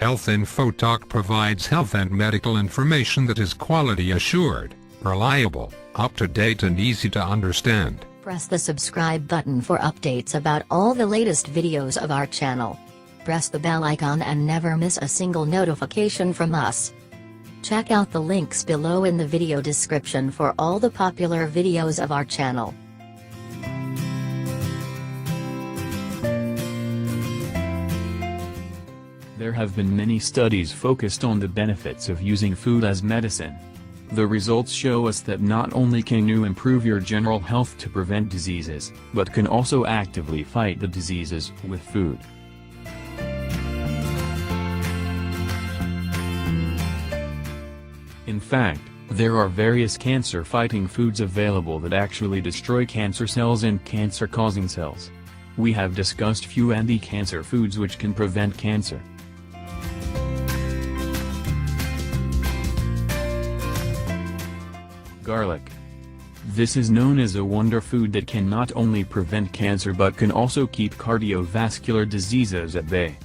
Health Info Talk provides health and medical information that is quality assured, reliable, up-to-date and easy to understand. Press the subscribe button for updates about all the latest videos of our channel. Press the bell icon and never miss a single notification from us. Check out the links below in the video description for all the popular videos of our channel. There have been many studies focused on the benefits of using food as medicine. The results show us that not only can you improve your general health to prevent diseases, but can also actively fight the diseases with food. In fact, there are various cancer-fighting foods available that actually destroy cancer cells and cancer-causing cells. We have discussed few anti-cancer foods which can prevent cancer. Garlic. This is known as a wonder food that can not only prevent cancer but can also keep cardiovascular diseases at bay.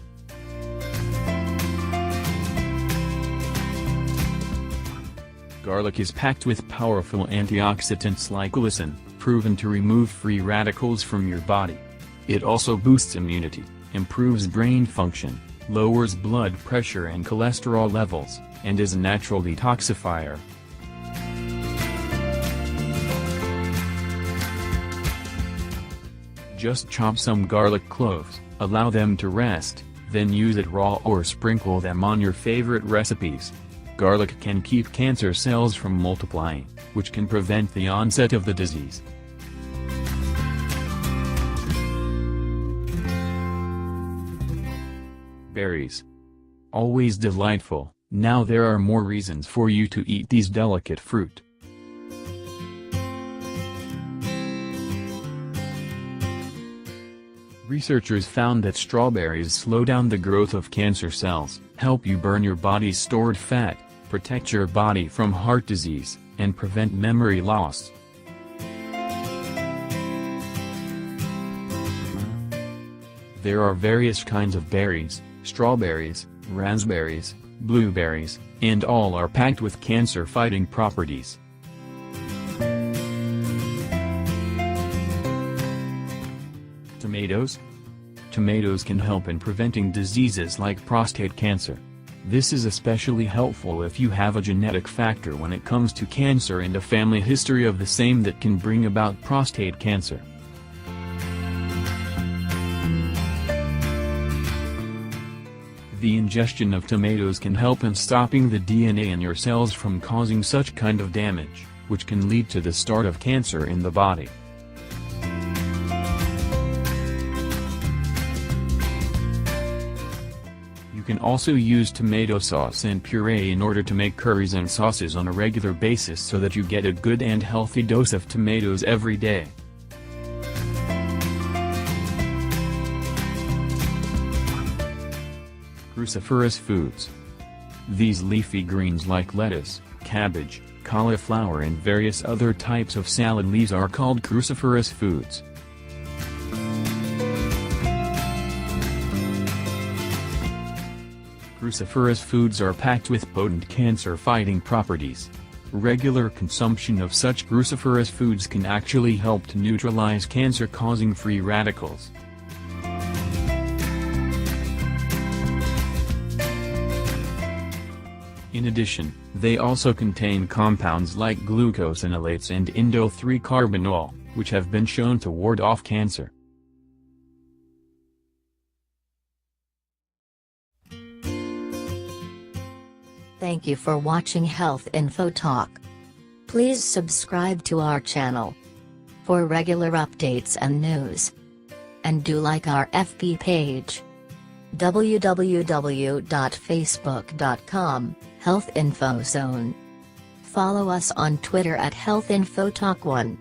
Garlic is packed with powerful antioxidants like allicin, proven to remove free radicals from your body. It also boosts immunity, improves brain function, lowers blood pressure and cholesterol levels, and is a natural detoxifier. Just chop some garlic cloves, allow them to rest, then use it raw or sprinkle them on your favorite recipes. Garlic can keep cancer cells from multiplying, which can prevent the onset of the disease. Berries. Always delightful, now there are more reasons for you to eat these delicate fruit. Researchers found that strawberries slow down the growth of cancer cells, help you burn your body's stored fat, protect your body from heart disease, and prevent memory loss. There are various kinds of berries, strawberries, raspberries, blueberries, and all are packed with cancer-fighting properties. Tomatoes? Tomatoes can help in preventing diseases like prostate cancer. This is especially helpful if you have a genetic factor when it comes to cancer and a family history of the same that can bring about prostate cancer. The ingestion of tomatoes can help in stopping the DNA in your cells from causing such kind of damage, which can lead to the start of cancer in the body. You can also use tomato sauce and puree in order to make curries and sauces on a regular basis so that you get a good and healthy dose of tomatoes every day. Cruciferous foods. These leafy greens like lettuce, cabbage, cauliflower and various other types of salad leaves are called cruciferous foods. Cruciferous foods are packed with potent cancer-fighting properties. Regular consumption of such cruciferous foods can actually help to neutralize cancer-causing free radicals. In addition, they also contain compounds like glucosinolates and indo-3-carbinol, which have been shown to ward off cancer. Thank you for watching Health Info Talk. Please subscribe to our channel for regular updates and news. And do like our FB page, www.facebook.com/healthinfozone. Follow us on Twitter at HealthInfoTalk1.